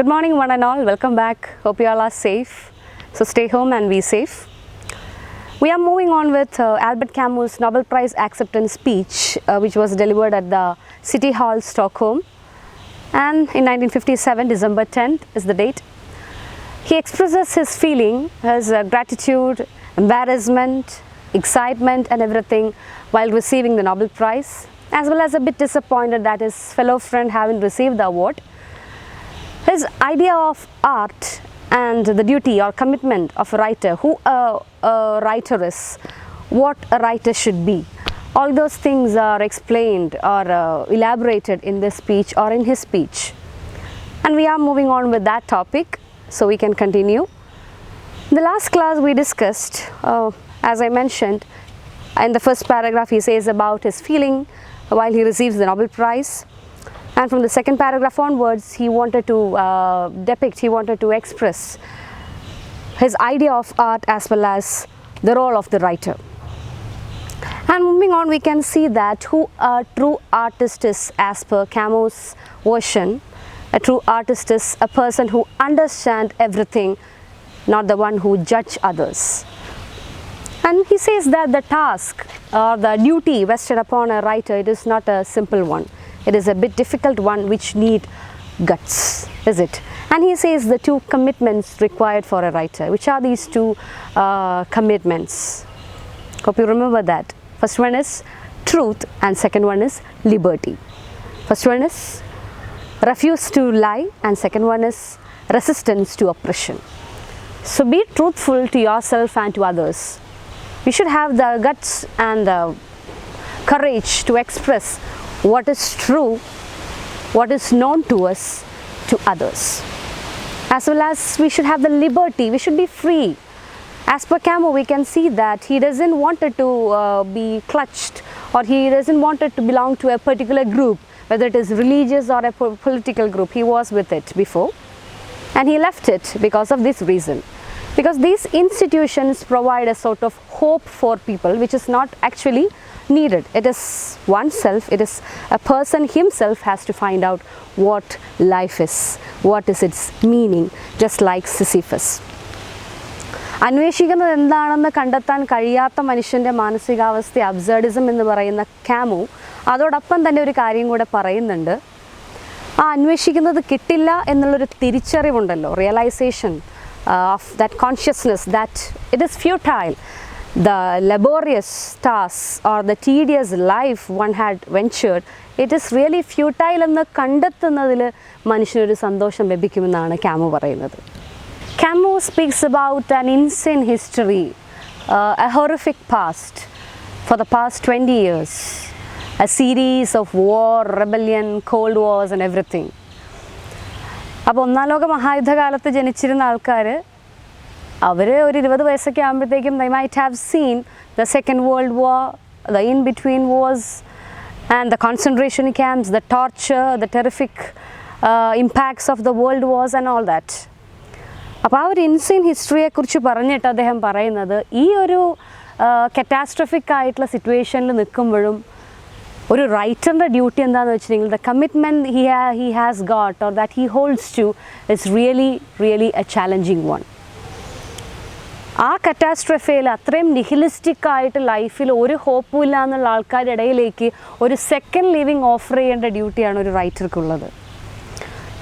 Good morning one and all, welcome back. Hope you all are safe. So stay home and be safe. We are moving on with Albert Camus' Nobel Prize acceptance speech which was delivered at the City Hall, Stockholm, and in 1957, December 10th is the date. He expresses his feeling, his gratitude, embarrassment, excitement and everything while receiving the Nobel Prize, as well as a bit disappointed that his fellow friend haven't received the award. His idea of art and the duty or commitment of a writer, who a writer is, what a writer should be, all those things are explained or elaborated in this speech or in his speech. And we are moving on with that topic, so we can continue. In the last class we discussed, as I mentioned, in the first paragraph he says about his feeling while he receives the Nobel Prize. And from the second paragraph onwards, he wanted to express his idea of art as well as the role of the writer. And moving on, we can see that who a true artist is as per Camus' version. A true artist is a person who understands everything, not the one who judges others. And he says that the task or the duty vested upon a writer, it is not a simple one. It is a bit difficult one which need guts, is it? And he says the two commitments required for a writer. Which are these two commitments? Hope you remember that. First one is truth and second one is liberty. First one is refuse to lie and second one is resistance to oppression. So be truthful to yourself and to others. We should have the guts and the courage to express what is true, what is known to us, to others. As well as we should have the liberty, we should be free. As per Camus, we can see that he doesn't want to be clutched, or he doesn't want to belong to a particular group, whether it is religious or a political group. He was with it before and he left it because of this reason. Because these institutions provide a sort of hope for people which is not actually needed. It is oneself, it is a person himself has to find out what life is, what is its meaning, just like Sisyphus. അന്വേഷിക്കുന്നത് എന്താണെന്ന് കണ്ടെത്താൻ കഴിയാത്ത മനുഷ്യൻ്റെ മാനസികാവസ്ഥ അബ്സർഡിസം എന്ന് പറയുന്ന ക്യാമു അതോടൊപ്പം തന്നെ ഒരു കാര്യം കൂടെ പറയുന്നുണ്ട്. ആ അന്വേഷിക്കുന്നത് കിട്ടില്ല എന്നുള്ളൊരു തിരിച്ചറിവുണ്ടല്ലോ, realisation of that consciousness that it is futile. The laborious tasks or the tedious life one had ventured, it is really futile എന്ന് കണ്ടെത്തുന്നതിൽ മനുഷ്യനൊരു സന്തോഷം ലഭിക്കുമെന്നാണ് ക്യാമു പറയുന്നത്. Camus speaks about an insane history, a horrific past for the past 20 years, a series of war, rebellion, cold wars and everything. അപ്പോൾ ഒന്നാം ലോക മഹായുദ്ധകാലത്ത് ജനിച്ചിരുന്ന ആൾക്കാർ അവർ ഒരു 20 വയസ്സൊക്കെ ആകുമ്പോഴത്തേക്കും they might have seen the Second World War, the in-between wars and the concentration camps, the torture, the terrific impacts of the world wars and all that. അപ്പോൾ ആ ഒരു ഇൻസെയിൻ ഹിസ്റ്ററിയെക്കുറിച്ച് പറഞ്ഞിട്ട് അദ്ദേഹം പറയുന്നത് ഈ ഒരു കറ്റാസ്ട്രോഫിക് ആയിട്ടുള്ള സിറ്റുവേഷനിൽ നിൽക്കുമ്പോഴും ഒരു റൈറ്ററിൻ്റെ ഡ്യൂട്ടി എന്താണെന്ന് വെച്ചിട്ടുണ്ടെങ്കിൽ the commitment he has got or that he holds two is really A challenging one. ആ കറ്റാസ്ട്രഫയിൽ അത്രയും നിഹിലിസ്റ്റിക് ആയിട്ട് ലൈഫിൽ ഒരു ഹോപ്പും ഇല്ല എന്നുള്ള ആൾക്കാരുടെ ഇടയിലേക്ക് ഒരു സെക്കൻഡ് ലിവിങ് ഓഫർ ചെയ്യേണ്ട ഡ്യൂട്ടിയാണ് ഒരു റൈറ്റർക്കുള്ളത്.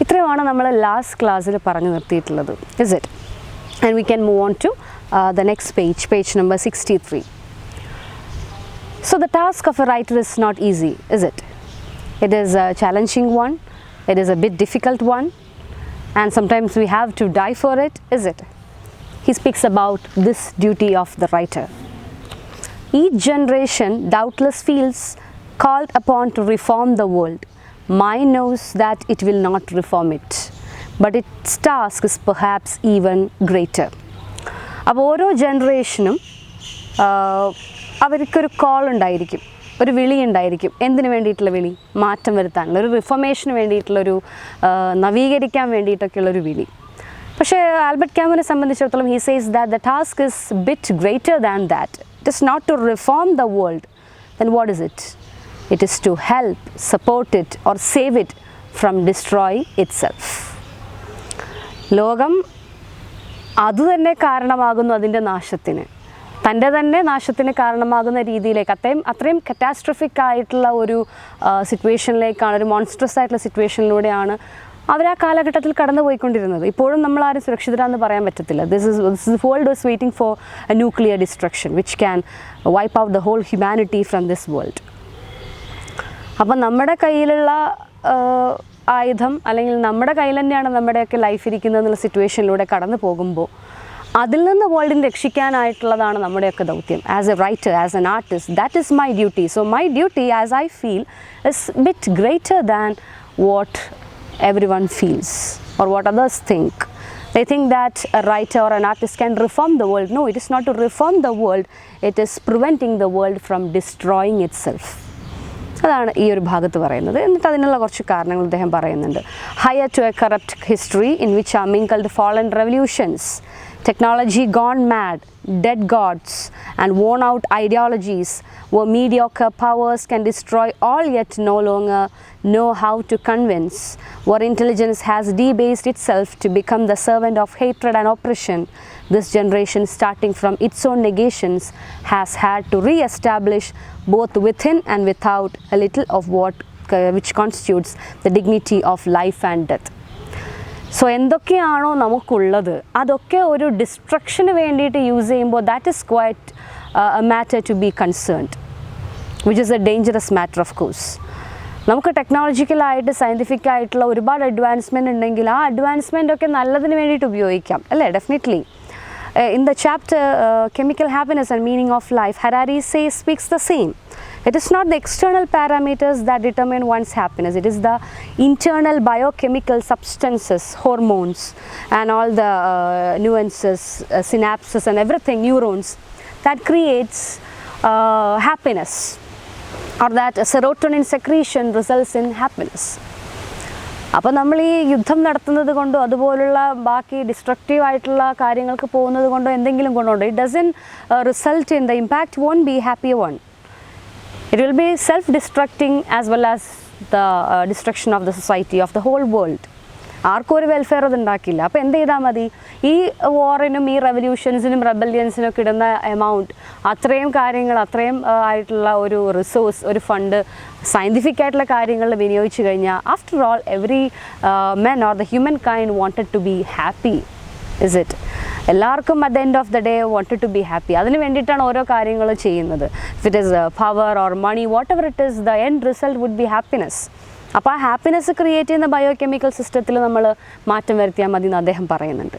ഇത്രയുമാണ് നമ്മൾ ലാസ്റ്റ് ക്ലാസ്സിൽ പറഞ്ഞു നിർത്തിയിട്ടുള്ളത്. Is it? And we can move on to the next page number 63. So the task of a writer is not easy, is it? It is a challenging one, it is a bit difficult one, and sometimes we have to die for it, is it? He speaks about this duty of the writer. Each generation doubtless feels called upon to reform the world. Mine knows that it will not reform it, but its task is perhaps even greater. അപ്പോൾ ഓരോ ജനറേഷനും അവർക്കൊരു call ഉണ്ടായിരിക്കും, ഒരു വിളി ഉണ്ടായിരിക്കും. എന്തിനു വേണ്ടിയിട്ടുള്ള വിളി? മാറ്റം വരുത്താനുള്ള, ഒരു റിഫോർമേഷന് വേണ്ടിയിട്ടുള്ളൊരു, നവീകരിക്കാൻ വേണ്ടിയിട്ടൊക്കെയുള്ളൊരു വിളി. പക്ഷേ ആൽബർട്ട് ക്യാമുവിനെ സംബന്ധിച്ചിടത്തോളം he says that the task is bit greater than that. It is not to reform the world. Then what is it? It is to help, support it or save it from destroying itself. ലോകം അതുതന്നെ കാരണമാകുന്നു അതിൻ്റെ നാശത്തിന്, തൻ്റെ തന്നെ നാശത്തിന് കാരണമാകുന്ന രീതിയിലേക്ക് അത്രയും കറ്റാസ്ട്രോഫിക് ആയിട്ടുള്ള ഒരു സിറ്റുവേഷനിലേക്കാണ്, ഒരു മോൺസ്ട്രസ് ആയിട്ടുള്ള സിറ്റുവേഷനിലൂടെയാണ് അവർ ആ കാലഘട്ടത്തിൽ കടന്നു പോയിക്കൊണ്ടിരുന്നത്. ഇപ്പോഴും നമ്മൾ ആരും സുരക്ഷിതരാന്ന് പറയാൻ പറ്റത്തില്ല. This world was waiting for a nuclear destruction which can wipe out the whole humanity from this world. അപ്പം നമ്മുടെ കയ്യിലുള്ള ആയുധം, അല്ലെങ്കിൽ നമ്മുടെ കയ്യിൽ തന്നെയാണ് നമ്മുടെയൊക്കെ ലൈഫ് ഇരിക്കുന്നത് എന്നുള്ള സിറ്റുവേഷനിലൂടെ കടന്നു പോകുമ്പോൾ അതിൽ നിന്ന് വേൾഡിനെ രക്ഷിക്കാനായിട്ടുള്ളതാണ് നമ്മുടെയൊക്കെ ദൗത്യം. As A writer, as an artist, that is my duty. So my duty, as I feel, is bit greater than what everyone feels or what others think. They think that a writer or an artist can reform the world. No, it is not to reform the world, it is preventing the world from destroying itself. അതാണ് ഈ ഒരു ഭാഗത്ത് പറയുന്നത്. എന്നിട്ട് അതിനുള്ള കുറച്ച് കാരണങ്ങൾ അദ്ദേഹം പറയുന്നുണ്ട്. Hire to a corrupt history in which are mingled fallen revolutions, technology gone mad, dead gods and worn out ideologies, where mediocre powers can destroy all yet no longer know how to convince, where intelligence has debased itself to become the servant of hatred and oppression. This generation, starting from its own negations, has had to re-establish both within and without a little of what which constitutes the dignity of life and death. So എന്തൊക്കെയാണോ നമുക്കുള്ളത് അതൊക്കെ ഒരു ഡിസ്ട്രക്ഷന് വേണ്ടിയിട്ട് use ചെയ്യുമ്പോൾ that is quite a matter to be concerned, which is a dangerous matter of course. നമുക്ക് ടെക്നോളജിക്കലായിട്ട് scientific ആയിട്ടുള്ള ഒരുപാട് അഡ്വാൻസ്മെൻറ്റ് ഉണ്ടെങ്കിൽ ആ അഡ്വാൻസ്മെൻ്റ് ഒക്കെ നല്ലതിന് വേണ്ടിയിട്ട് ഉപയോഗിക്കാം, അല്ലേ? Definitely. In the chapter Chemical Happiness and Meaning of Life, Harari speaks the same. It is not the external parameters that determine one's happiness. It is the internal biochemical substances, hormones and all the nuances, synapses and everything, neurons, that creates happiness, or that serotonin secretion results in happiness. അപ്പോൾ നമ്മൾ ഈ യുദ്ധം നടത്തുന്നത് കൊണ്ടോ അതുപോലുള്ള ബാക്കി destructive ആയിട്ടുള്ള കാര്യങ്ങൾക്ക് പോകുന്നത് കൊണ്ടോ എന്തെങ്കിലും കൊണ്ടുണ്ടോ, it doesn't result in the impact won't be happy one. It will be self destructing as well as the destruction of the society, of the whole world. ആർക്കും ഒരു വെൽഫെയർ അത് ഉണ്ടാക്കില്ല. അപ്പോൾ എന്ത് ചെയ്താൽ മതി? ഈ വാറിനും ഈ റെവല്യൂഷൻസിനും റെബല്യൻസിനൊക്കെ ഇടുന്ന എമൗണ്ട്, അത്രയും കാര്യങ്ങൾ, അത്രയും ആയിട്ടുള്ള ഒരു റിസോഴ്സ്, ഒരു ഫണ്ട് സയൻറ്റിഫിക് ആയിട്ടുള്ള കാര്യങ്ങളിൽ വിനിയോഗിച്ച് കഴിഞ്ഞാൽ, after all every men or the human kind wanted to be happy, is it? എല്ലാവർക്കും at the end of the day wanted to be happy. അതിന് വേണ്ടിയിട്ടാണ് ഓരോ കാര്യങ്ങൾ ചെയ്യുന്നത്. If it is power or money, whatever it is, the end result would be happiness. അപ്പോൾ ആ happiness create ചെയ്യുന്ന biochemical സിസ്റ്റത്തിൽ നമ്മൾ മാറ്റം വരുത്തിയാൽ മതി എന്ന് അദ്ദേഹം പറയുന്നുണ്ട്.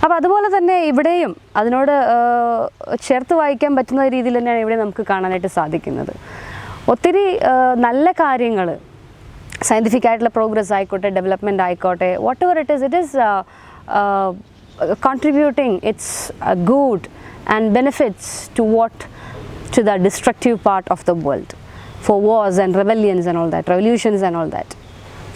അപ്പോൾ അതുപോലെ തന്നെ ഇവിടെയും അതിനോട് ചേർത്ത് വായിക്കാൻ പറ്റുന്ന രീതിയിൽ തന്നെയാണ് ഇവിടെ നമുക്ക് കാണാനായിട്ട് സാധിക്കുന്നത്. ഒത്തിരി നല്ല കാര്യങ്ങൾ, സയൻറ്റിഫിക് ആയിട്ടുള്ള പ്രോഗ്രസ് ആയിക്കോട്ടെ, ഡെവലപ്മെൻറ്റ് ആയിക്കോട്ടെ, what ever it is contributing its good and benefits to the destructive part of the world, for wars and rebellions and all that, revolutions and all that.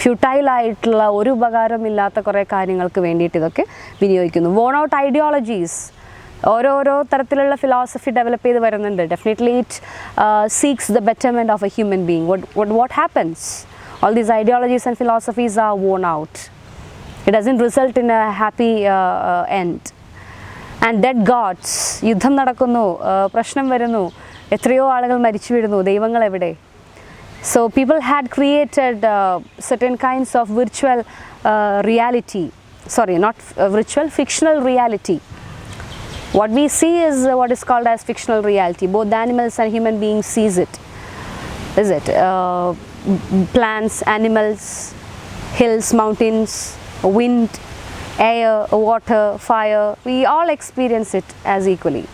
Futile ആയിട്ടുള്ള ഒരു ഉപകാരമില്ലാത്ത കുറേ കാര്യങ്ങൾക്ക് വേണ്ടിയിട്ട് ഇതൊക്കെ വിനിയോഗിക്കുന്നു. Von out ideologies, ഓരോരോ തരത്തിലുള്ള philosophy develop ചെയ്ത് വരുന്നുണ്ട്. Definitely it seeks the betterment of A human being. what happens? All these ideologies and philosophies are worn out. It doesn't result in a happy end. And dead gods, യുദ്ധം നടക്കുന്നു, പ്രശ്നം വരുന്നു, എത്രയോ ആളുകൾ മരിച്ചു വീഴുന്നു, ദൈവങ്ങൾ എവിടെ? So people had created certain kinds of virtual reality, sorry, not virtual, fictional reality. What we see is what is called as fictional reality. Both the animals and human beings sees it, is it? Plants, animals, hills, mountains, wind, air, water, fire, we all experience it as equally,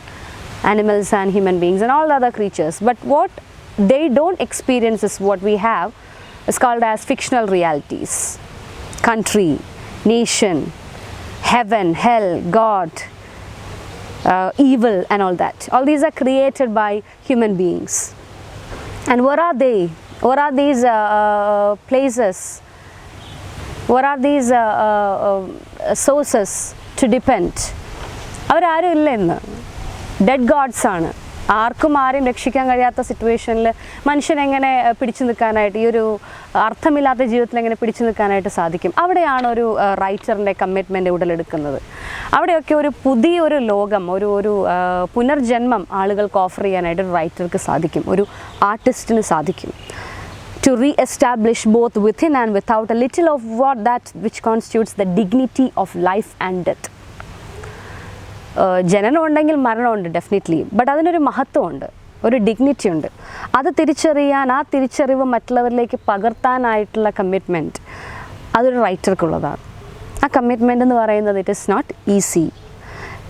animals and human beings and all other creatures. But what they don't experience is what we have is called as fictional realities. Country, nation, heaven, hell, God, evil and all that. All these are created by human beings. And where are they? Where are these places? Where are these sources to depend? അവരാരും ഇല്ല ഇന്ന്. Dead God's ആണ്. ആർക്കും ആരെയും രക്ഷിക്കാൻ കഴിയാത്ത സിറ്റുവേഷനിൽ മനുഷ്യനെങ്ങനെ പിടിച്ചു നിൽക്കാനായിട്ട്, ഈ ഒരു അർത്ഥമില്ലാത്ത ജീവിതത്തിൽ എങ്ങനെ പിടിച്ചു നിൽക്കാനായിട്ട് സാധിക്കും? അവിടെയാണ് ഒരു റൈറ്ററിൻ്റെ കമ്മിറ്റ്മെൻറ്റ് ഉടലെടുക്കുന്നത്. അവിടെയൊക്കെ ഒരു പുതിയൊരു ലോകം, ഒരു പുനർജന്മം ആളുകൾക്ക് ഓഫർ ചെയ്യാനായിട്ട് ഒരു റൈറ്റർക്ക് സാധിക്കും, ഒരു ആർട്ടിസ്റ്റിന് സാധിക്കും. To re-establish both within and without a little of that which constitutes the dignity of life and death. ജനനം ഉണ്ടെങ്കിൽ മരണമുണ്ട് ഡെഫിനറ്റ്ലി, ബട്ട് അതിനൊരു മഹത്വമുണ്ട്, ഒരു ഡിഗ്നിറ്റി ഉണ്ട്. അത് തിരിച്ചറിയാൻ, ആ തിരിച്ചറിവ് മറ്റുള്ളവരിലേക്ക് പകർത്താനായിട്ടുള്ള കമ്മിറ്റ്മെൻറ്റ് അതൊരു റൈറ്റർക്കുള്ളതാണ്. ആ കമ്മിറ്റ്മെൻ്റ് എന്ന് പറയുന്നത് it is not easy.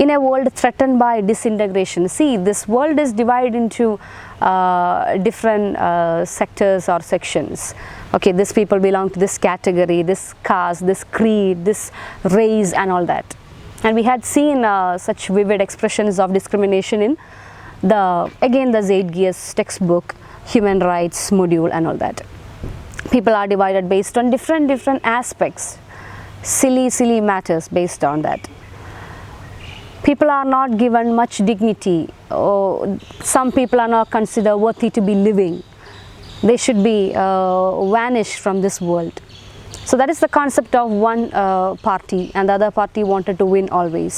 In a world threatened by disintegration, see, this world is divided into different sectors or sections. Okay, these people belong to this category, this caste, this creed, this race and all that. And we had seen such vivid expressions of discrimination in the Zeitgeist textbook, human rights module and all that. People are divided based on different aspects, silly matters based on that. People are not given much dignity. Some people are not considered worthy to be living. They should be vanished from this world. So that is the concept of one party, and the other party wanted to win always.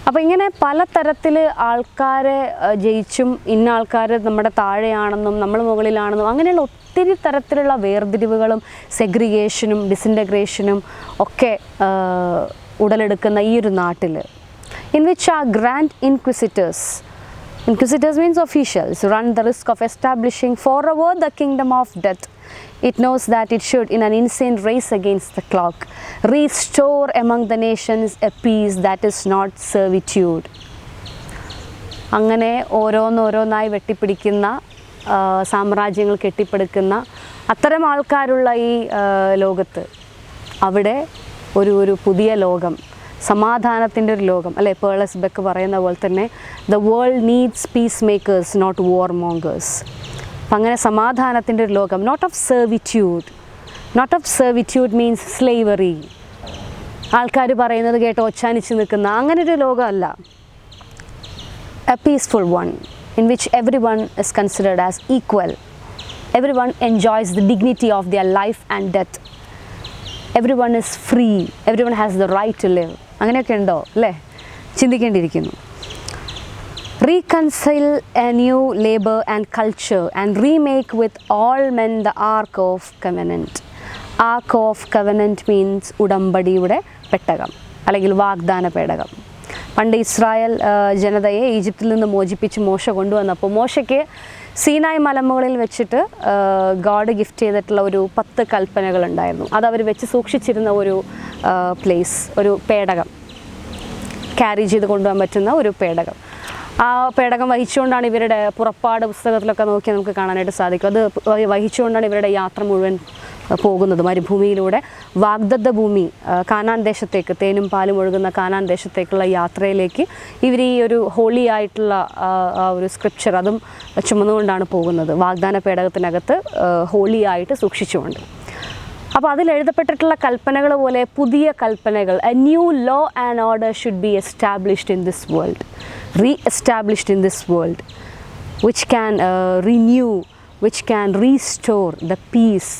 അപ്പോൾ ഇങ്ങനെ പലതരത്തിൽ ആൾക്കാരെ ജയിച്ചും ഇന്ന ആൾക്കാർ നമ്മുടെ താഴെയാണെന്നും നമ്മൾ മുകളിലാണെന്നും അങ്ങനെയുള്ള ഒത്തിരി തരത്തിലുള്ള വേർതിരിവുകളും സെഗ്രിഗേഷനും ഡിസിൻറ്റഗ്രേഷനും ഒക്കെ ഉടലെടുക്കുന്ന ഈ ഒരു നാട്ടിൽ, in which our grand inquisitors means officials, run the risk of establishing forever the kingdom of death. It knows that it should, in an insane race against the clock, restore among the nations a peace that is not servitude. അങ്ങനെ ഓരോന്നായി വെട്ടിപ്പിടിക്കുന്ന സാമ്രാജ്യങ്ങൾ കെട്ടിപ്പടുക്കുന്ന അത്തരം ആൾക്കാരുള്ള ഈ ലോകത്ത് അവിടെ ഒരു പുതിയ ലോകം, സമാധാനത്തിൻ്റെ ഒരു ലോകം അല്ലേ? പേളസ് ബെക്ക് പറയുന്ന പോലെ തന്നെ the world needs peace makers not war mongers. അപ്പം അങ്ങനെ സമാധാനത്തിൻ്റെ ഒരു ലോകം, not of servitude means slavery, ആൾക്കാർ പറയുന്നത് കേട്ട് ഒച്ചാനിച്ച് നിൽക്കുന്ന അങ്ങനെ ഒരു ലോകമല്ല. A peaceful one in which every one is considered as equal, every one enjoys the dignity of their life and death, everyone is free, everyone has the right to live. അങ്ങനെയൊക്കെ ഉണ്ടോ അല്ലേ? ചിന്തിക്കേണ്ടിയിരിക്കുന്നു. Reconcile a new labor and culture and remake with all men the Ark of Covenant. Ark of Covenant means ഉടമ്പടിയുടെ പെട്ടകം അല്ലെങ്കിൽ വാഗ്ദാന പേടകം. പണ്ട് ഇസ്രായേൽ ജനതയെ ഈജിപ്തിൽ നിന്ന് മോചിപ്പിച്ച് മോശ കൊണ്ടുവന്നപ്പോൾ മോശയ്ക്ക് സീനായ് മലമുകളിൽ വെച്ചിട്ട് ഗോഡ് ഗിഫ്റ്റ് ചെയ്തിട്ടുള്ള ഒരു 10 കൽപ്പനകളുണ്ടായിരുന്നു. അതവർ വെച്ച് സൂക്ഷിച്ചിരുന്ന ഒരു പ്ലേസ്, ഒരു പേടകം, ക്യാരി ചെയ്ത് കൊണ്ടുപോകാൻ പറ്റുന്ന ഒരു പേടകം. ആ പേടകം വഹിച്ചുകൊണ്ടാണ് ഇവരുടെ പുറപ്പാട് പുസ്തകത്തിലൊക്കെ നോക്കിയാൽ നമുക്ക് കാണാനായിട്ട് സാധിക്കും. അത് വഹിച്ചുകൊണ്ടാണ് ഇവരുടെ യാത്ര മുഴുവൻ പോകുന്നത് മരുഭൂമിയിലൂടെ വാഗ്ദത്ത ഭൂമി, കാനാൻ ദേശത്തേക്ക്, തേനും പാലും ഒഴുകുന്ന കാനാൻ ദേശത്തേക്കുള്ള യാത്രയിലേക്ക് ഇവർ ഈ ഒരു ഹോളി ആയിട്ടുള്ള ആ ഒരു സ്ക്രിപ്ചർ അതും ചുമന്നുകൊണ്ടാണ് പോകുന്നത്, വാഗ്ദാന പേടകത്തിനകത്ത് ഹോളി ആയിട്ട് സൂക്ഷിച്ചുകൊണ്ട്. അപ്പോൾ അതിൽ എഴുതപ്പെട്ടിട്ടുള്ള കൽപ്പനകൾ പോലെ പുതിയ കൽപ്പനകൾ, A new law and order should be established in this world, re-established in this world, which can renew, which can restore the peace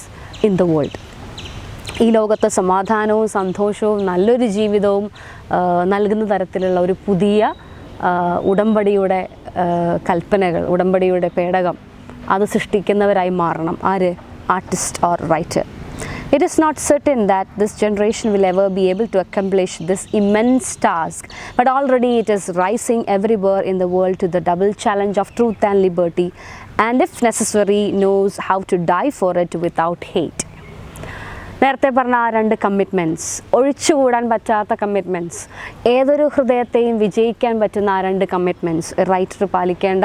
in the world. ഈ ലോകത്ത് സമാധാനവും സന്തോഷവും നല്ലൊരു ജീവിതവും നൽകുന്ന തരത്തിലുള്ള ഒരു പുതിയ ഉടമ്പടിയുടെ കൽപ്പനകൾ, ഉടമ്പടിയുടെ പേടകം അത് സൃഷ്ടിക്കുന്നവരായി മാറണം ആര്? Artist or writer. It is not certain that this generation will ever be able to accomplish this immense task, but already it is rising everywhere in the world to the double challenge of truth and liberty, and if necessary knows how to die for it without hate. നേരത്തെ പറഞ്ഞ ആ 2 commitments, ഒഴിച്ചുകൂടാൻ പറ്റാത്ത commitments, ഏതൊരു ഹൃദയത്തെയും വിജയിക്കാൻ പറ്റുന്ന ആ 2 commitments, writer പാലിക്കേണ്ട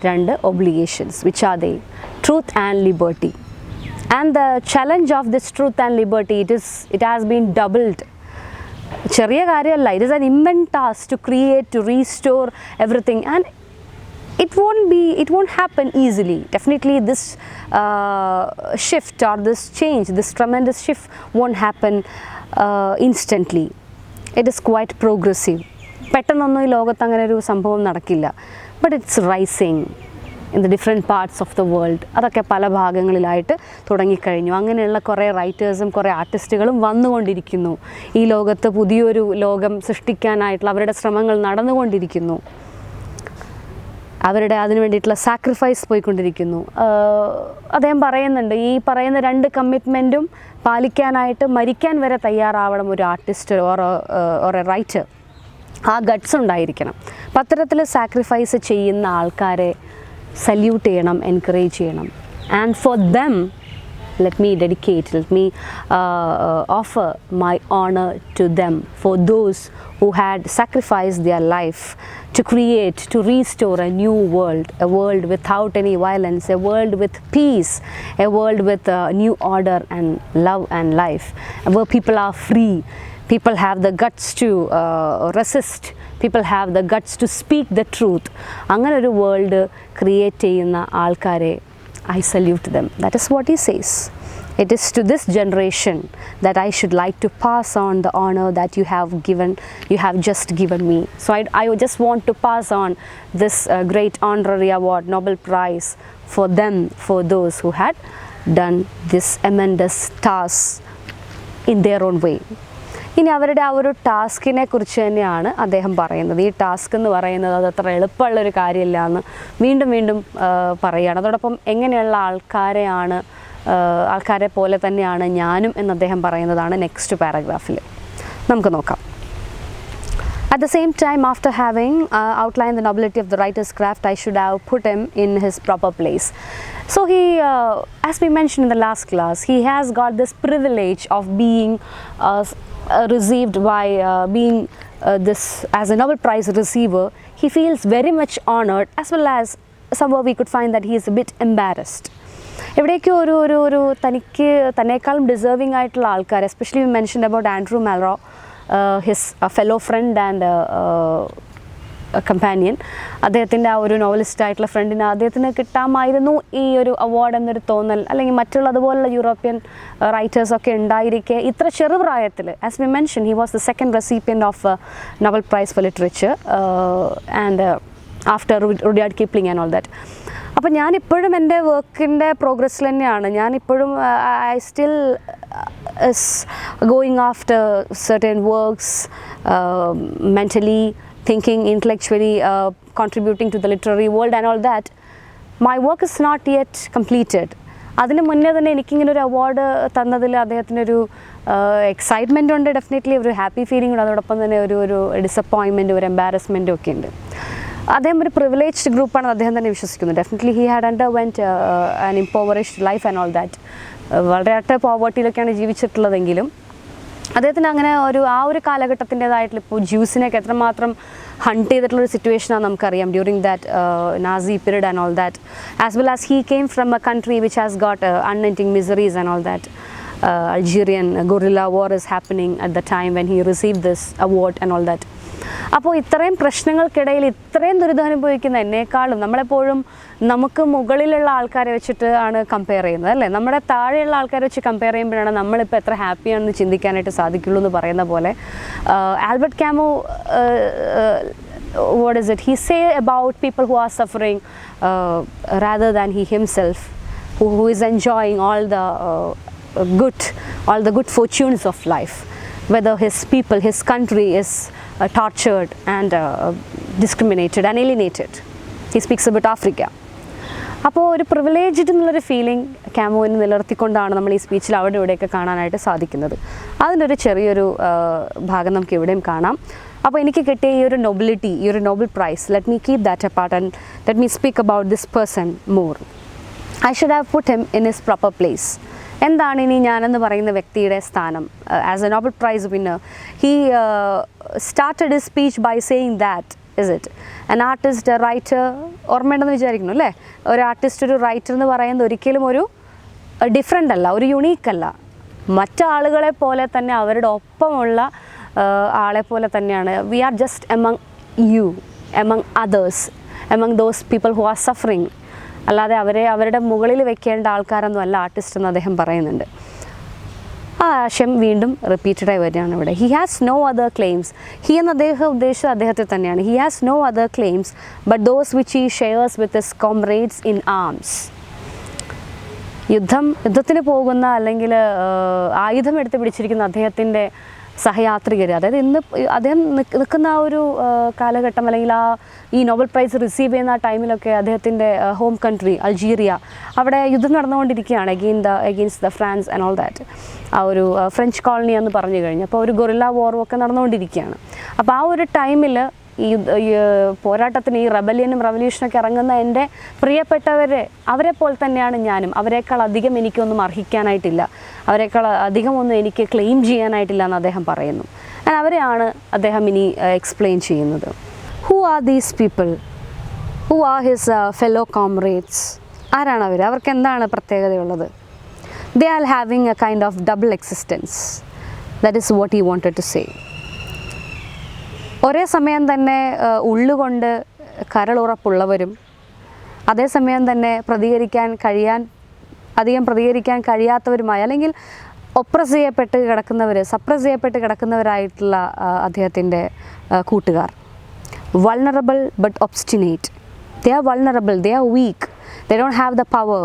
2 obligations, which are they? Truth and liberty. And the challenge of this truth and liberty, it has been doubled. ചെറിയ കാര്യമല്ല, it is an immense task to create, to restore everything, and it won't happen easily. Definitely this shift or this change, this tremendous shift won't happen instantly. It is quite progressive. പെട്ടെന്നൊന്നും ഈ ലോകത്ത് അങ്ങനെ ഒരു സംഭവം നടക്കില്ല. but it's rising in the different parts of the world. അതൊക്കെ പല ഭാഗങ്ങളിലായിട്ട് തുടങ്ങിക്കഴിഞ്ഞു. അങ്ങനെയുള്ള കുറേ റൈറ്റേഴ്സും കുറേ ആർട്ടിസ്റ്റുകളും വന്നുകൊണ്ടിരിക്കുന്നു. ഈ ലോകത്ത് പുതിയൊരു ലോകം സൃഷ്ടിക്കാനായിട്ടുള്ള അവരുടെ ശ്രമങ്ങൾ നടന്നുകൊണ്ടിരിക്കുന്നു. അവരുടെ അതിനു വേണ്ടിയിട്ടുള്ള സാക്രിഫൈസ് പോയിക്കൊണ്ടിരിക്കുന്നു. അദ്ദേഹം പറയുന്നുണ്ട്, ഈ പറയുന്ന 2 കമ്മിറ്റ്മെൻറ്റും പാലിക്കാനായിട്ട് മരിക്കാൻ വരെ തയ്യാറാവണം ഒരു ആർട്ടിസ്റ്റ് ഓർ എ റൈറ്റർ. ആ ഗട്ട്സ് ഉണ്ടായിരിക്കണം. അപ്പം അത്തരത്തിൽ സാക്രിഫൈസ് ചെയ്യുന്ന ആൾക്കാരെ സല്യൂട്ട് ചെയ്യണം, എൻകറേജ് ചെയ്യണം. And for them let me offer my honor to them, for those who had sacrificed their life to create, to restore a new world, a world without any violence, a world with peace, a world with new order and love and life, where people are free, people have the guts to resist, people have the guts to speak the truth. അങ്ങനെ ഒരു world create ചെയ്യുന്ന ആൾക്കാരെ I salute them. That is what he says. It is to this generation that I should like to pass on the honor that you have just given me. So I just want to pass on this great honorary award, Nobel Prize, for them, for those who had done this tremendous task in their own way. ഇനി അവരുടെ ആ ഒരു ടാസ്കിനെ കുറിച്ച് തന്നെയാണ് അദ്ദേഹം പറയുന്നത്. ഈ task എന്ന് പറയുന്നത് അത് അത്ര എളുപ്പമുള്ളൊരു കാര്യമില്ല എന്ന് വീണ്ടും വീണ്ടും പറയുകയാണ്. അതോടൊപ്പം എങ്ങനെയുള്ള ആൾക്കാരെ പോലെ തന്നെയാണ് ഞാനും എന്ന് അദ്ദേഹം പറയുന്നതാണ് നെക്സ്റ്റ് പാരഗ്രാഫിൽ. നമുക്ക് നോക്കാം. At the same time, after having outlined the nobility of the writer's craft, I should have put him in his proper place. So he, as we mentioned in the last class, he has got this privilege of being received by being this as a Nobel Prize receiver. He feels very much honored, as well as somewhere we could find that he is a bit embarrassed. എവിടേക്കും ഒരു തന്നേക്കാളും deserving ആയിട്ടുള്ള ആൾക്കാർ, especially we mentioned about Andrew Malraux, his fellow friend and companion, അദ്ദേഹത്തിൻ്റെ ആ ഒരു നോവലിസ്റ്റായിട്ടുള്ള ഫ്രണ്ടിന് അദ്ദേഹത്തിന് കിട്ടാമായിരുന്നു ഈ ഒരു അവാർഡ് എന്നൊരു തോന്നൽ, അല്ലെങ്കിൽ മറ്റുള്ള അതുപോലുള്ള യൂറോപ്യൻ റൈറ്റേഴ്സൊക്കെ ഉണ്ടായിരിക്കെ ഇത്ര ചെറുപ്രായത്തിൽ, as we mention, he was the second recipient of Nobel prize four literature and after Rudyard Kipling and all that. അപ്പം ഞാനിപ്പോഴും എൻ്റെ വർക്കിൻ്റെ പ്രോഗ്രസ്സിൽ തന്നെയാണ്. ഞാനിപ്പോഴും I still is going after certain works, mentally thinking, intellectually contributing to the literary world and all that. My work is not yet completed. അതിന് മുന്നേ തന്നെ എനിക്കിങ്ങനെ ഒരു അവാർഡ് തന്നതിൽ അദ്ദേഹത്തിനൊരു എക്സൈറ്റ്മെൻ്റ് ഉണ്ട്, ഡെഫിനറ്റ്ലി ഒരു ഹാപ്പി ഫീലിംഗ് ഉണ്ട്. അതോടൊപ്പം തന്നെ ഒരു ഡിസപ്പോയിൻമെൻറ്റും ഒരു എംബാരസ്മെൻറ്റും ഒക്കെ ഉണ്ട്. അദ്ദേഹം ഒരു പ്രിവിലേജ്ഡ് ഗ്രൂപ്പാണെന്ന് അദ്ദേഹം തന്നെ വിശ്വസിക്കുന്നു. Definitely he had underwent an impoverished life and all that. വളരെ അട്ട പോവർട്ടിയിലൊക്കെയാണ് ജീവിച്ചിട്ടുള്ളതെങ്കിലും അദ്ദേഹത്തിന് അങ്ങനെ ആ ഒരു കാലഘട്ടത്തിൻ്റെതായിട്ടുള്ള, ഇപ്പോൾ ജ്യൂസിനെയൊക്കെ എത്രമാത്രം ഹണ്ട് ചെയ്തിട്ടുള്ളൊരു സിറ്റുവേഷനാണ് നമുക്കറിയാം during that Nazi period and all that, as well as he came from A country which has got unending miseries and all that. Algerian guerrilla war is happening at the time when he received this award and all that. അപ്പോൾ ഇത്രയും പ്രശ്നങ്ങൾക്കിടയിൽ ഇത്രയും ദുരിതമനുഭവിക്കുന്ന എന്നെക്കാളും നമ്മളെപ്പോഴും നമുക്ക് മുകളിലുള്ള ആൾക്കാരെ വെച്ചിട്ട് ആണ് കമ്പയർ ചെയ്യുന്നത്, അല്ലേ? നമ്മുടെ താഴെയുള്ള ആൾക്കാരെ വെച്ച് കമ്പയർ ചെയ്യുമ്പോഴാണ് നമ്മളിപ്പോൾ എത്ര ഹാപ്പിയാണെന്ന് ചിന്തിക്കാനായിട്ട് സാധിക്കുള്ളൂ എന്ന് പറയുന്ന പോലെ Albert ക്യാമു, what is it he say about people who are suffering rather than he himself, who is enjoying all the good fortunes of life, whether his people, his country is tortured and discriminated and alienated. He speaks about Africa. അപ്പോൾ ഒരു privileged എന്നുള്ളൊരു feeling ക്യാമുവിന് നിലനിർത്തിക്കൊണ്ടാണ് നമ്മൾ ഈ സ്പീച്ചിൽ അവിടെ ഇവിടെയൊക്കെ കാണാനായിട്ട് സാധിക്കുന്നത്. അതിൻ്റെ ഒരു ചെറിയൊരു ഭാഗം നമുക്ക് ഇവിടെയും കാണാം. അപ്പോൾ എനിക്ക് കിട്ടിയ ഈ ഒരു നൊബിലിറ്റി, ഈ ഒരു Nobel prize, let me keep that apart and let me speak about this person more. I should have put him in his proper place. എന്താണ് ഇനി ഞാനെന്ന് പറയുന്ന വ്യക്തിയുടെ സ്ഥാനം? As a Nobel prize winner, he started his speech by saying that, is it an artist, a writer, ഓർമ്മയുണ്ടെന്ന് വിചാരിക്കുന്നു അല്ലേ? ഒരു ആർട്ടിസ്റ്റ്, ഒരു റൈറ്റർ എന്ന് പറയുന്നത് ഒരിക്കലും ഒരു ഡിഫറെൻ്റ് അല്ല, ഒരു യുണീക്ക് അല്ല. മറ്റാളുകളെ പോലെ തന്നെ, അവരുടെ ഒപ്പമുള്ള ആളെ പോലെ തന്നെയാണ്. We are just among you, among others, among those people who are suffering. അല്ലാതെ അവരുടെ മുകളിൽ വെക്കേണ്ട ആൾക്കാരൊന്നും അല്ല ആർട്ടിസ്റ്റ് എന്ന് അദ്ദേഹം പറയുന്നുണ്ട്. ആ ആശയം വീണ്ടും റിപ്പീറ്റഡായി വരികയാണ് ഇവിടെ. He has no other claims. He എന്ന് അദ്ദേഹം ഉദ്ദേശിച്ചത് അദ്ദേഹത്തെ തന്നെയാണ്. He has no other claims but those which he shares with his comrades in arms. യുദ്ധത്തിന് പോകുന്ന അല്ലെങ്കിൽ ആയുധം എടുത്ത് പിടിച്ചിരിക്കുന്ന അദ്ദേഹത്തിൻ്റെ സഹയാത്രികർ, അതായത് ഇന്ന് അദ്ദേഹം നിൽക്കുന്ന ആ ഒരു കാലഘട്ടം അല്ലെങ്കിൽ ഈ നോബൽ പ്രൈസ് റിസീവ് ചെയ്യുന്ന ആ ടൈമിലൊക്കെ അദ്ദേഹത്തിൻ്റെ ഹോം കൺട്രി അൾജീരിയ, അവിടെ യുദ്ധം നടന്നുകൊണ്ടിരിക്കുകയാണ് against the France and all that. ആ ഒരു ഫ്രഞ്ച് കോളനി എന്ന് പറഞ്ഞു കഴിഞ്ഞു. അപ്പോൾ ഒരു ഗൊറില്ല വാറും ഒക്കെ നടന്നുകൊണ്ടിരിക്കുകയാണ്. അപ്പോൾ ആ ഒരു ടൈമിൽ ഈ പോരാട്ടത്തിന്, ഈ റവല്യൂഷനൊക്കെ ഇറങ്ങുന്ന എൻ്റെ പ്രിയപ്പെട്ടവരെ അവരെ പോലെ തന്നെയാണ് ഞാനും. അവരെക്കാൾ അധികം എനിക്കൊന്നും അർഹിക്കാനായിട്ടില്ല, അവരെക്കാൾ അധികമൊന്നും എനിക്ക് ക്ലെയിം ചെയ്യാനായിട്ടില്ല എന്ന് അദ്ദേഹം പറയുന്നു. അവരെയാണ് അദ്ദേഹം ഇനി എക്സ്പ്ലെയിൻ ചെയ്യുന്നത്. Who are these people? Who are his fellow comrades? ആരാണ് അവർ? അവർക്ക് എന്താണ് പ്രത്യേകതയുള്ളത്? They are having a kind of double existence. That is what he wanted to say. ഒരേ സമയം തന്നെ ഉള്ളുകൊണ്ട് കരളുറപ്പുള്ളവരും അതേസമയം തന്നെ അധികം പ്രതികരിക്കാൻ കഴിയാത്തവരുമായ, അല്ലെങ്കിൽ സപ്രസ് ചെയ്യപ്പെട്ട് കിടക്കുന്നവരായിട്ടുള്ള അദ്ദേഹത്തിൻ്റെ കൂട്ടുകാർ. Vulnerable but obstinate. They are vulnerable, they are weak, they don't have the power,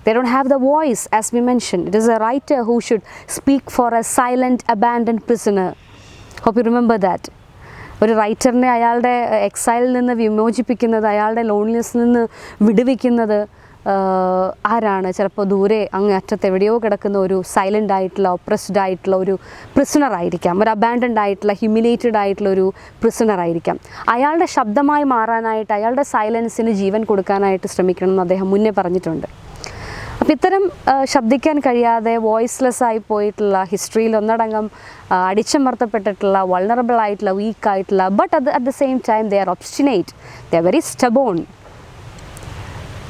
they don't have the voice as we mentioned. It is a writer who should speak for a silent abandoned prisoner. Hope you remember that. ഒരു റൈറ്ററിനെ അയാളുടെ എക്സൈലിൽ നിന്ന് വിമോചിപ്പിക്കുന്നത്, അയാളുടെ ലോൺലിനെസ്സിൽ നിന്ന് വിടുവിക്കുന്നത് ആരാണ്? ചിലപ്പോൾ ദൂരെ അങ്ങ് അറ്റത്ത് എവിടെയോ കിടക്കുന്ന ഒരു സൈലൻ്റ് ആയിട്ടുള്ള, ഒപ്രസ്ഡ് ആയിട്ടുള്ള ഒരു പ്രിസണർ ആയിരിക്കാം, ഒരു അബാൻഡൻഡ് ആയിട്ടുള്ള, ഹ്യൂമിലേറ്റഡ് ആയിട്ടുള്ള ഒരു പ്രിസണർ ആയിരിക്കാം. അയാളുടെ ശബ്ദമായി മാറാനായിട്ട്, അയാളുടെ സൈലൻസിന് ജീവൻ കൊടുക്കാനായിട്ട് ശ്രമിക്കണം എന്ന് അദ്ദേഹം മുന്നേ പറഞ്ഞിട്ടുണ്ട്. അപ്പം ഇത്തരം ശബ്ദിക്കാൻ കഴിയാതെ വോയിസ്ലെസ് ആയി പോയിട്ടുള്ള, ഹിസ്റ്ററിയിൽ ഒന്നടങ്കം അടിച്ചമർത്തപ്പെട്ടിട്ടുള്ള, വൾണറബിൾ ആയിട്ടുള്ള, വീക്കായിട്ടുള്ള, but at the same time they are obstinate, they are very stubborn,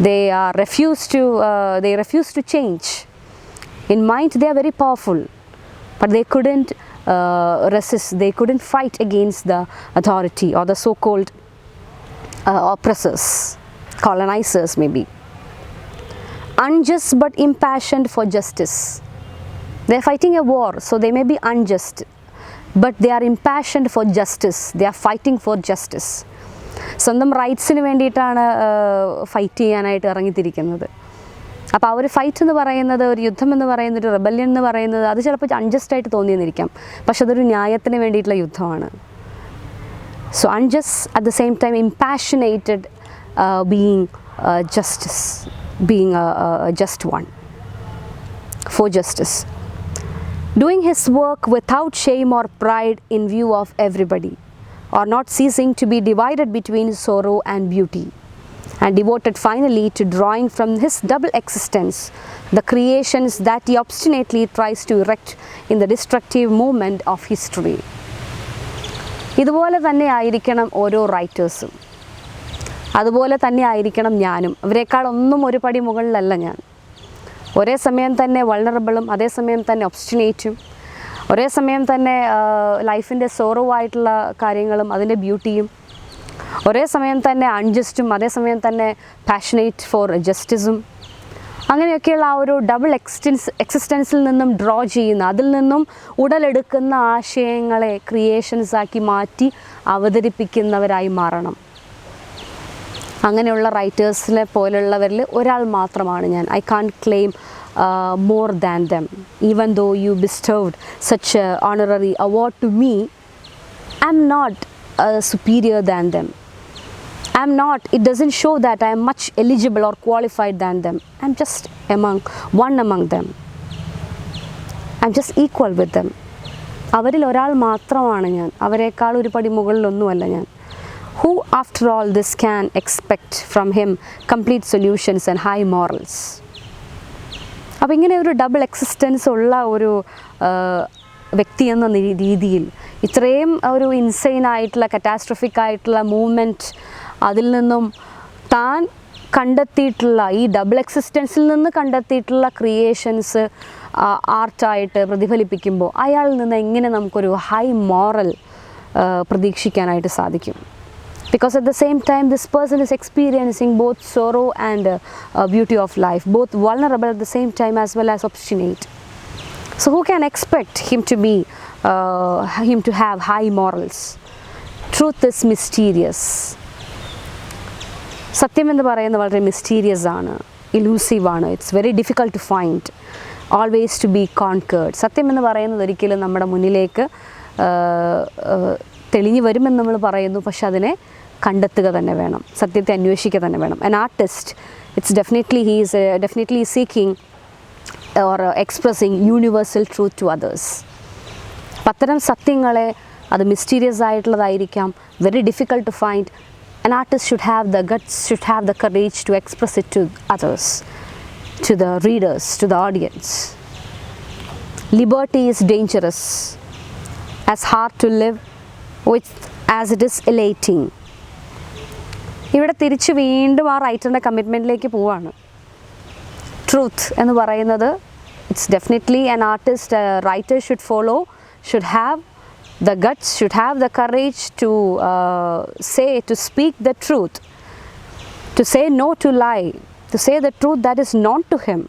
they refuse to change. In mind they are very powerful, but they couldn't resist, they couldn't fight against the authority or the so-called oppressors, colonizers maybe. Unjust but impassioned for justice. They are fighting a war, so they may be unjust, but they are impassioned for justice. They are fighting for justice. സ്വന്തം റൈറ്റ്സിന് വേണ്ടിയിട്ടാണ് fight ചെയ്യാനായിട്ട് ഇറങ്ങിത്തിരിക്കുന്നത്. അപ്പോൾ ആ ഒരു fight എന്ന് പറയുന്നത്, ഒരു യുദ്ധം എന്ന് പറയുന്നത്, ഒരു റെബല്യൻ എന്ന് പറയുന്നത്, അത് ചിലപ്പോൾ അൺജസ്റ്റായിട്ട് തോന്നിയെന്നിരിക്കാം, പക്ഷെ അതൊരു ന്യായത്തിന് വേണ്ടിയിട്ടുള്ള യുദ്ധമാണ്. So unjust at the same time impassionated, being justice, being a just one for justice, doing his work without shame or pride in view of everybody, or not ceasing to be divided between sorrow and beauty, and devoted finally to drawing from his double existence the creations that he obstinately tries to erect in the destructive movement of history. ഇതുപോലെ തന്നെ ആയിരിക്കണം ഓരോ റൈറ്റേഴ്സും, അതുപോലെ തന്നെ ആയിരിക്കണം ഞാനും. അവരെക്കാൾ ഒന്നും ഒരു പടി മുകളിലല്ല ഞാൻ. ഒരേ സമയം തന്നെ വൾണറബിളും അതേസമയം തന്നെ ഒബ്സ്റ്റിനേറ്റും, ഒരേ സമയം തന്നെ ലൈഫിൻ്റെ സോറോ ആയിട്ടുള്ള കാര്യങ്ങളും അതിൻ്റെ ബ്യൂട്ടിയും, ഒരേ സമയം തന്നെ അൺജസ്റ്റും അതേസമയം തന്നെ പാഷനേറ്റ് ഫോർ ജസ്റ്റിസും, അങ്ങനെയൊക്കെയുള്ള ആ ഒരു ഡബിൾ എക്സിസ്റ്റൻസിൽ നിന്നും ഡ്രോ ചെയ്യുന്ന, അതിൽ നിന്നും ഉടലെടുക്കുന്ന ആശയങ്ങളെ ക്രിയേഷൻസാക്കി മാറ്റി അവതരിപ്പിക്കുന്നവരായി മാറണം. അങ്ങനെയുള്ള റൈറ്റേഴ്സിനെ പോലുള്ളവരിൽ ഒരാൾ മാത്രമാണ് ഞാൻ. I can't claim more than them. Even though you bestowed such an honorary award to me, I'm not superior than them. It doesn't show that I am much eligible or qualified than them. I'm just one among them. I'm just equal with them. അവരിൽ ഒരാൾ മാത്രമാണ് ഞാൻ. അവരെക്കാൾ ഒരു പടി മുകളിലൊന്നുമല്ല ഞാൻ. Who after all this can expect from him complete solutions and high morals? അപ്പോൾ ഇങ്ങനെ ഒരു ഡബിൾ എക്സിസ്റ്റൻസ് ഉള്ള ഒരു വ്യക്തി എന്ന രീതിയിൽ ഇത്രയും ഒരു ഇൻസൈൻ ആയിട്ടുള്ള, കറ്റാസ്ട്രോഫിക് ആയിട്ടുള്ള മൂവ്മെൻറ്റ്, അതിൽ നിന്നും താൻ കണ്ടെത്തിയിട്ടുള്ള, ഈ ഡബിൾ എക്സിസ്റ്റൻസിൽ നിന്ന് കണ്ടെത്തിയിട്ടുള്ള ക്രിയേഷൻസ് ആർട്ടായിട്ട് പ്രതിഫലിപ്പിക്കുമ്പോൾ അയാളിൽ നിന്ന് എങ്ങനെ നമുക്കൊരു ഹൈ മോറൽ പ്രതീക്ഷിക്കാനായിട്ട് സാധിക്കും? Because at the same time this person is experiencing both sorrow and beauty of life, both vulnerable at the same time as well as obstinate. So who can expect him to have high morals? Truth is mysterious. സത്യം എന്ന് പറയുന്നത് വളരെ mysterious ആണ്, elusive ആണ്. It's very difficult to find, always to be conquered. സത്യം എന്ന് പറയുന്നത് ഒരിക്കലും നമ്മുടെ മുന്നിലേക്ക് തെളിഞ്ഞു വരുമെന്ന് നമ്മൾ പറയുന്നു, പക്ഷെ അതിനെ കണ്ടെത്തുക തന്നെ വേണം, സത്യത്തെ അന്വേഷിക്കുക തന്നെ വേണം. An artist, it's definitely he is definitely seeking or expressing universal truth to others. അത്തരം സത്യങ്ങളെ, അത് മിസ്റ്റീരിയസ് ആയിട്ടുള്ളതായിരിക്കാം, very difficult to find. An artist should have the guts, should have the courage to express it to others, to the readers, to the audience. Liberty is dangerous, as hard to live with as it is elating. ഇവിടെ തിരിച്ച് വീണ്ടും ആ റൈറ്ററിൻ്റെ കമ്മിറ്റ്മെൻറ്റിലേക്ക് പോവാണ്. Truth എന്ന് പറയുന്നത്, it's definitely an artist, writer should follow, should have the guts, should have the courage to to speak the truth, to say no to lie, to say the truth that is known to him.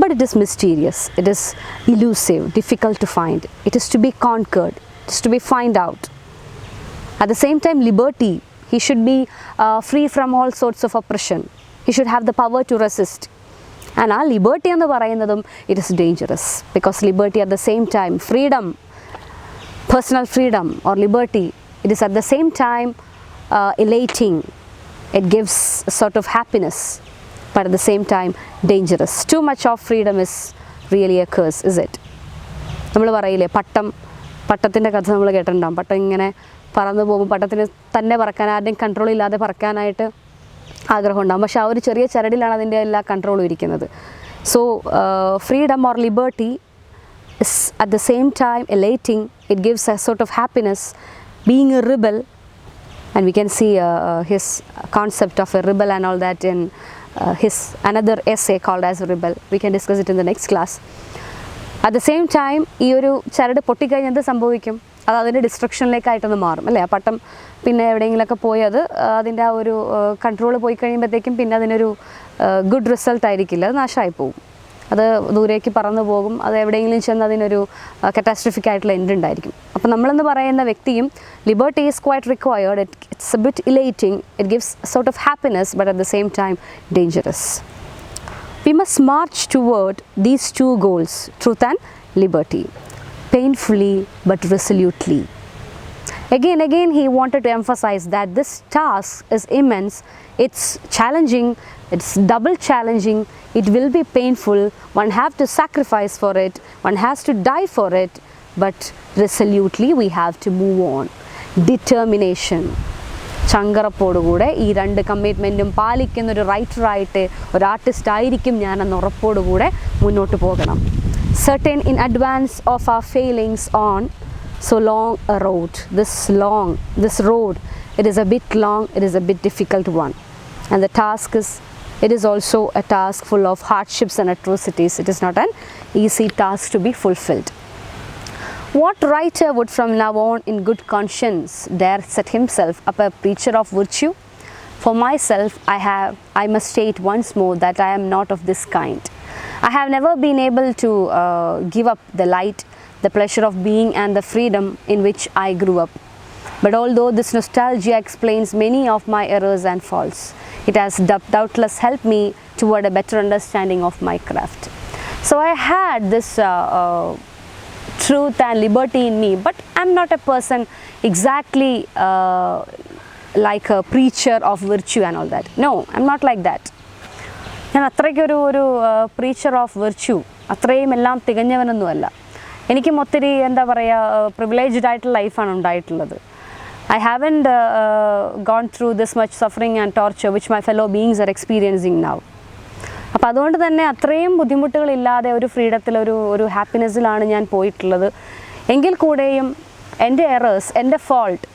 But it is mysterious, it is elusive, difficult to find, it is to be conquered, it is to be found out. At the same time, liberty, he should be free from all sorts of oppression, he should have the power to resist. And our liberty ennu parayunnadum, it is dangerous, because liberty at the same time, freedom, personal freedom or liberty, it is at the same time elating, it gives a sort of happiness, but at the same time dangerous. Too much of freedom is really a curse, is it? നമ്മൾ പറയില്ലേ, പട്ടത്തിൻ്റെ കഥ നമ്മൾ കേട്ടിട്ടുണ്ടാകും. പട്ടം ഇങ്ങനെ പറന്നു പോകുമ്പോൾ പട്ടത്തിന് തന്നെ പറക്കാൻ, ആരുടെയും കൺട്രോൾ ഇല്ലാതെ പറക്കാനായിട്ട് ആഗ്രഹം ഉണ്ടാകും, പക്ഷേ ആ ഒരു ചെറിയ ചരടിലാണ് അതിൻ്റെ എല്ലാ കൺട്രോളും ഇരിക്കുന്നത്. So freedom or liberty is at the same time elating, it gives a sort of happiness. Being a rebel, and we can see his concept of a rebel and all that in his another essay called as a rebel. We can discuss it in the next class. At the same time, ഈ ഒരു ചരട് പൊട്ടിക്കഴിഞ്ഞാൽ എന്ത് സംഭവിക്കും? അത് അതിൻ്റെ ഡിസ്ട്രക്ഷനിലേക്കായിട്ടൊന്ന് മാറും അല്ലേ? ആ പട്ടം പിന്നെ എവിടെയെങ്കിലുമൊക്കെ പോയി അത് അതിൻ്റെ ആ ഒരു കൺട്രോൾ പോയി കഴിയുമ്പോഴത്തേക്കും പിന്നെ അതിനൊരു ഗുഡ് റിസൾട്ട് ആയിരിക്കില്ല, അത് നാശമായി പോകും, അത് ദൂരേക്ക് പറന്നു പോകും, അത് എവിടെയെങ്കിലും ചെന്ന് അതിനൊരു കറ്റാസ്ട്രോഫിക് ആയിട്ടുള്ള എൻഡ് ഉണ്ടായിരിക്കും. അപ്പോൾ നമ്മളെന്ന് പറയുന്ന വ്യക്തിയും, liberty is quite required, it's a bit elating, it gives sort of happiness, but at the same time dangerous. We must march toward these two goals, truth and liberty, painfully but resolutely. Again he wanted to emphasize that this task is immense, it's challenging, it's double challenging, it will be painful, one have to sacrifice for it, one has to die for it, but resolutely we have to move on. Determination, ചങ്കറപ്പോടുകൂടെ ഈ രണ്ട് കമ്മിറ്റ്മെൻറ്റും പാലിക്കുന്നൊരു റൈറ്ററായിട്ട്, ഒരു artist ആയിരിക്കും ഞാനെന്ന ഉറപ്പോടുകൂടെ മുന്നോട്ട് പോകണം. Certain in advance of our failings on so long a road, this road, it is a bit long, it is a bit difficult one, and the task is, it is also a task full of hardships and atrocities. It is not an easy task to be fulfilled. What writer would from now on in good conscience dare set himself up a preacher of virtue? For myself, I must state once more that I am not of this kind. I have never been able to give up the light, the pleasure of being and the freedom in which I grew up. But although this nostalgia explains many of my errors and faults, it has doubtless helped me toward a better understanding of my craft. So I had this truth and liberty in me, but I'm not a person exactly like a preacher of virtue and all that. No, I'm not like that. ഞാൻ അത്രയ്ക്കൊരു preacher of virtue, അത്രയും എല്ലാം തികഞ്ഞവനൊന്നുമല്ല. എനിക്കും ഒത്തിരി എന്താ പറയുക, privileged ആയിട്ടുള്ള ലൈഫാണ് ഉണ്ടായിട്ടുള്ളത്. I haven't gone through this much suffering and torture which my fellow beings are experiencing now. അപ്പോൾ അതുകൊണ്ട് തന്നെ അത്രയും ബുദ്ധിമുട്ടുകളില്ലാതെ ഒരു ഫ്രീഡത്തിൽ, ഒരു ഹാപ്പിനെസ്സിലാണ് ഞാൻ പോയിട്ടുള്ളത്. എങ്കിൽ കൂടെയും എൻ്റെ എറേഴ്സ്, എൻ്റെ ഫോൾട്ട്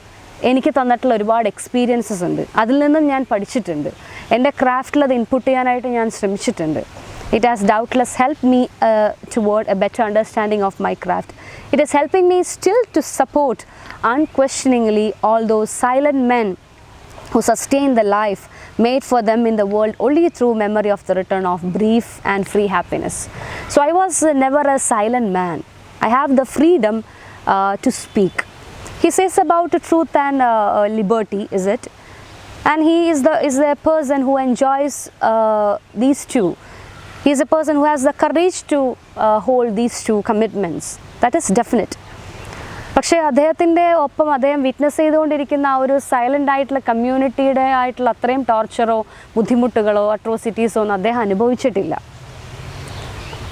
എനിക്ക് തന്നിട്ടുള്ള ഒരുപാട് എക്സ്പീരിയൻസസ് ഉണ്ട്. അതിൽ നിന്നും ഞാൻ പഠിച്ചിട്ടുണ്ട്. എൻ്റെ ക്രാഫ്റ്റിൽ അത് ഇൻപുട്ട് ചെയ്യാനായിട്ട് ഞാൻ ശ്രമിച്ചിട്ടുണ്ട്. It has doubtless helped me toward a better understanding of my craft. It is helping me still to support unquestioningly all those silent men who sustain the life made for them in the world only through memory of the return of brief and free happiness. So I was never a silent man. I have the freedom to speak. He says about truth and liberty, is it? And he is a person who enjoys these two. He is a person who has the courage to hold these two commitments. That is definite. പക്ഷേ അദ്ദേഹത്തിൻ്റെ ഒപ്പം അദ്ദേഹം witness ചെയ്തുകൊണ്ടിരിക്കുന്ന ആ ഒരു silent ആയിട്ടുള്ള കമ്മ്യൂണിറ്റിയുടെ ആയിട്ടുള്ള അത്രയും ടോർച്ചറോ ബുദ്ധിമുട്ടുകളോ അട്രോസിറ്റീസോ ഒന്നും അദ്ദേഹം അനുഭവിച്ചിട്ടില്ല.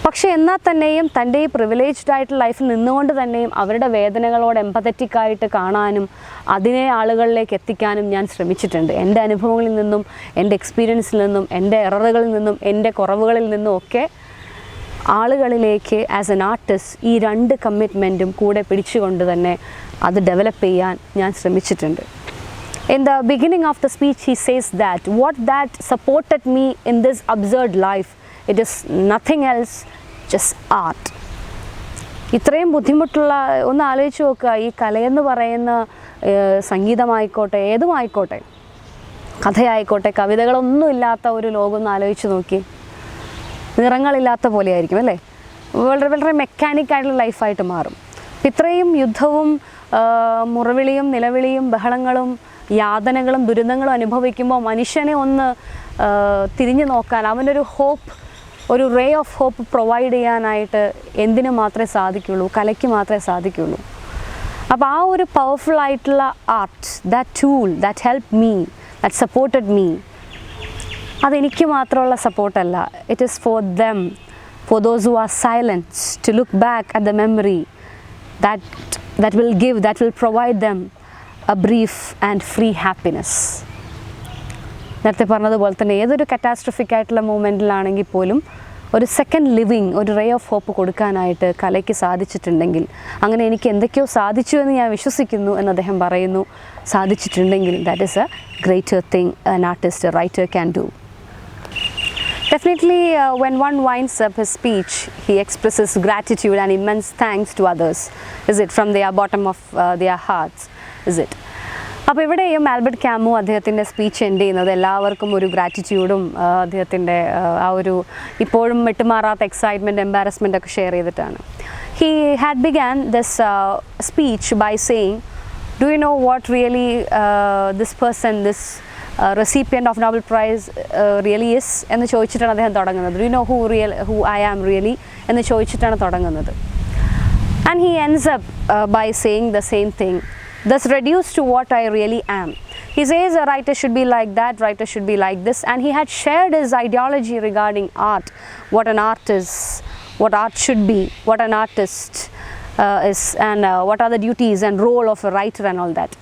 പക്ഷേ എന്നാൽ തന്നെയും തൻ്റെ ഈ പ്രിവിലേജ്ഡ് ആയിട്ടുള്ള ലൈഫിൽ നിന്നുകൊണ്ട് തന്നെയും അവരുടെ വേദനകളോട് എമ്പത്തറ്റിക്കായിട്ട് കാണാനും അതിനെ ആളുകളിലേക്ക് എത്തിക്കാനും ഞാൻ ശ്രമിച്ചിട്ടുണ്ട്. എൻ്റെ അനുഭവങ്ങളിൽ നിന്നും എൻ്റെ എക്സ്പീരിയൻസിൽ നിന്നും എൻ്റെ എററുകളിൽ നിന്നും എൻ്റെ കുറവുകളിൽ നിന്നും ഒക്കെ ആളുകളിലേക്ക് ആസ് എൻ ആർട്ടിസ്റ്റ് ഈ രണ്ട് കമ്മിറ്റ്മെൻറ്റും കൂടെ പിടിച്ചുകൊണ്ട് തന്നെ അത് ഡെവലപ്പ് ചെയ്യാൻ ഞാൻ ശ്രമിച്ചിട്ടുണ്ട്. In the beginning of the speech he says that what that supported me in this absurd life, it is nothing else, just art. ഇത്രയും ബുദ്ധിമുട്ടുള്ള ഒന്ന് ആലോചിച്ച് നോക്കുക. ഈ കലയെന്ന് പറയുന്ന സംഗീതമായിക്കോട്ടെ ഏതുമായിക്കോട്ടെ കഥയായിക്കോട്ടെ കവിതകളൊന്നും ഇല്ലാത്ത ഒരു ലോകം ഒന്ന് ആലോചിച്ച് നോക്കി. നിറങ്ങളില്ലാത്ത പോലെയായിരിക്കും അല്ലേ? വളരെ വളരെ മെക്കാനിക്കായിട്ടുള്ള ലൈഫായിട്ട് മാറും. ഇത്രയും യുദ്ധവും മുറവിളിയും നിലവിളിയും ബഹളങ്ങളും യാതനകളും ദുരിതങ്ങളും അനുഭവിക്കുമ്പോൾ മനുഷ്യനെ ഒന്ന് തിരിഞ്ഞു നോക്കാൻ അവനൊരു ഹോപ്പ്, ഒരു റേ ഓഫ് ഹോപ്പ് പ്രൊവൈഡ് ചെയ്യാനായിട്ട് എന്തിനു മാത്രമേ സാധിക്കുള്ളൂ? കലയ്ക്ക് മാത്രമേ സാധിക്കുള്ളൂ. അപ്പോൾ ആ ഒരു പവർഫുൾ ആയിട്ടുള്ള art, that tool that help me, that supported me, അതെനിക്ക് മാത്രമുള്ള സപ്പോർട്ടല്ല. It is for them, for those who are silent, to look back at the memory that will give, that will provide them a brief and free happiness. നേരത്തെ പറഞ്ഞതുപോലെ തന്നെ ഏതൊരു കറ്റാസ്ട്രോഫിക് ആയിട്ടുള്ള മൂമെൻറ്റിലാണെങ്കിൽ പോലും ഒരു സെക്കൻഡ് ലിവിങ്, ഒരു റേ ഓഫ് ഹോപ്പ് കൊടുക്കാനായിട്ട് കലയ്ക്ക് സാധിച്ചിട്ടുണ്ടെങ്കിൽ, അങ്ങനെ എനിക്ക് എന്തൊക്കെയോ സാധിച്ചു എന്ന് ഞാൻ വിശ്വസിക്കുന്നു എന്ന് അദ്ദേഹം പറയുന്നു. സാധിച്ചിട്ടുണ്ടെങ്കിൽ that is a greater thing an artist, a writer can do. Definitely when one winds up his speech, he expresses gratitude and immense thanks to others, is it, from their bottom of their hearts, is it? അപ്പോൾ ഇവിടെയും Albert ക്യാമു അദ്ദേഹത്തിൻ്റെ speech end ചെയ്യുന്നത് എല്ലാവർക്കും ഒരു ഗ്രാറ്റിറ്റ്യൂഡും അദ്ദേഹത്തിൻ്റെ ആ ഒരു ഇപ്പോഴും വിട്ടുമാറാത്ത എക്സൈറ്റ്മെൻറ്റ്, എംബാരസ്മെൻ്റ് ഒക്കെ ഷെയർ ചെയ്തിട്ടാണ്. He had began this speech by saying, do you know what really this person, this recipient of Nobel Prize really is എന്ന് ചോദിച്ചിട്ടാണ് അദ്ദേഹം തുടങ്ങുന്നത്. Do you know who I am really എന്ന് ചോദിച്ചിട്ടാണ് തുടങ്ങുന്നത്. And he ends up by saying the same thing, thus reduced to what I really am. He says a writer should be like that, writer should be like this, and he had shared his ideology regarding art, what an art is, what art should be, what an artist is, and what are the duties and role of a writer and all that.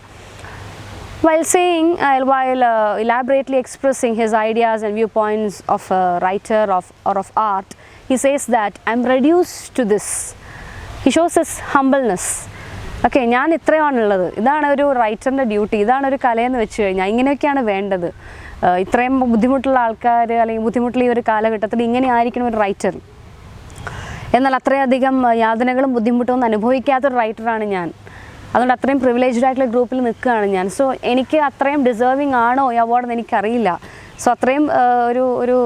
While elaborately expressing his ideas and viewpoints of a writer or of art, he says that I'm reduced to this. He shows his humbleness. Okay, ഞാൻ ഇത്രയാണുള്ളത്, ഇതാണ് ഒരു റൈറ്ററിൻ്റെ duty, ഇതാണ് ഒരു കലയെന്ന് വെച്ച് കഴിഞ്ഞാൽ ഇങ്ങനെയൊക്കെയാണ് വേണ്ടത്. ഇത്രയും ബുദ്ധിമുട്ടുള്ള ആൾക്കാർ അല്ലെങ്കിൽ ബുദ്ധിമുട്ടുള്ള ഈ ഒരു കാലഘട്ടത്തിൽ ഇങ്ങനെ ആയിരിക്കണം ഒരു റൈറ്റർ. എന്നാൽ അത്രയധികം യാതനകളും ബുദ്ധിമുട്ടൊന്നും അനുഭവിക്കാത്തൊരു റൈറ്ററാണ് ഞാൻ. അതുകൊണ്ട് അത്രയും പ്രിവിലേജ്ഡ് ആയിട്ടുള്ള ഗ്രൂപ്പിൽ നിൽക്കുകയാണ് ഞാൻ. സോ എനിക്ക് അത്രയും ഡിസേർവിങ് ആണോ ഈ അവാർഡെന്ന് എനിക്കറിയില്ല. സോ അത്രയും ഒരു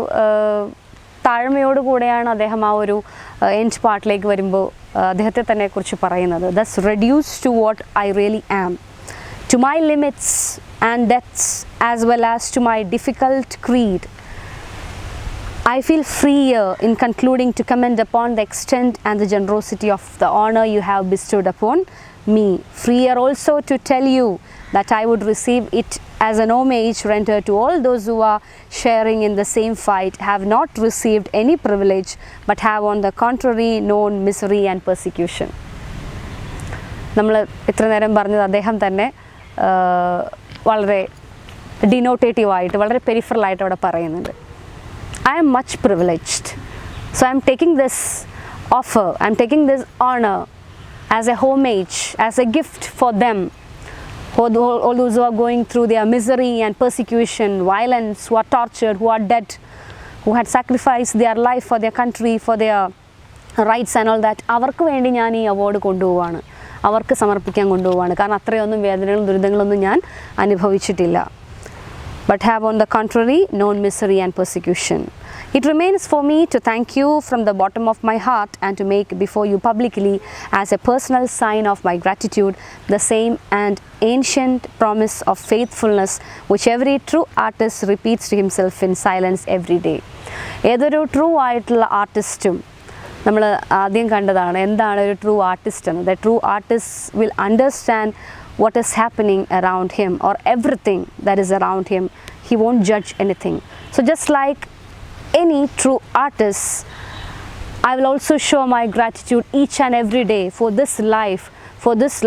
താഴ്മയോടുകൂടെയാണ് അദ്ദേഹം ആ ഒരു എൻഡ് പാർട്ടിലേക്ക് വരുമ്പോൾ അദ്ദേഹത്തെ തന്നെ കുറിച്ച് പറയുന്നത്. Thus reduce to what I really am, to my limits and deaths as well as to my difficult creed. I feel freer in concluding to comment upon the extent and the generosity of the honor you have bestowed upon me. Freer also to tell you that I would receive it as an homage rendered to all those who are sharing in the same fight, have not received any privilege, but have on the contrary known misery and persecution. നമ്മൾ ഇത്ര നേരം പറഞ്ഞത് അദ്ദേഹം തന്നെ വളരെ ഡിനോട്ടേറ്റീവായിട്ട് വളരെ പെരിഫറലായിട്ട് അവിടെ പറയുന്നുണ്ട്. I am much privileged, so I am taking this offer, I am taking this honor as a homage, as a gift for them, for all those who are going through their misery and persecution, violence, who are tortured, who are dead, who had sacrificed their life for their country, for their rights and all that. അവർക്ക് വേണ്ടി ഞാൻ ഈ award കൊണ്ടുപോവാണ്, അവർക്ക് സമർപ്പിക്കാൻ കൊണ്ടുപോവാണ്. കാരണം അത്രയൊന്നും വേദനകളും ദുരിതങ്ങളൊന്നും ഞാൻ അനുഭവിച്ചിട്ടില്ല. but have on the contrary known misery and persecution. It remains for me to thank you from the bottom of my heart and to make before you publicly as a personal sign of my gratitude the same and ancient promise of faithfulness which every true artist repeats to himself in silence every day. ഏതൊരു true ആയിട്ടുള്ള ആർട്ടിസ്റ്റും നമ്മൾ ആദ്യം കണ്ടതാണ് എന്താണ് ഒരു true artist എന്ന്. The true artist will understand what is happening around him or everything that is around him. He won't judge anything. So just like any true artist, I will also show my gratitude each and every day for this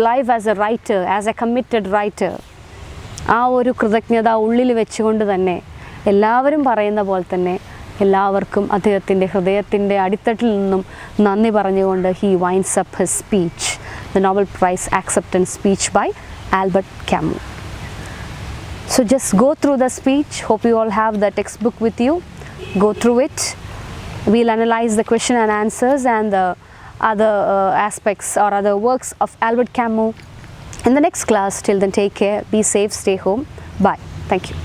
life as a writer, as a committed writer. ആ ഒരു കൃതജ്ഞത ഉള്ളിൽ വെച്ചുകൊണ്ട് തന്നെ എല്ലാവരും പറയുന്ന പോലെ തന്നെ എല്ലാവർക്കും അദ്ദേഹത്തിൻ്റെ ഹൃദയത്തിൻ്റെ അടിത്തട്ടിൽ നിന്നും നന്ദി പറഞ്ഞുകൊണ്ട് he winds up his speech, the Nobel Prize acceptance speech by Albert Camus. So just go through the speech. Hope you all have the textbook with you. Go through it. We'll analyze the question and answers and the other aspects or other works of Albert Camus in the next class. Till then, take care, be safe, stay home. Bye. Thank you.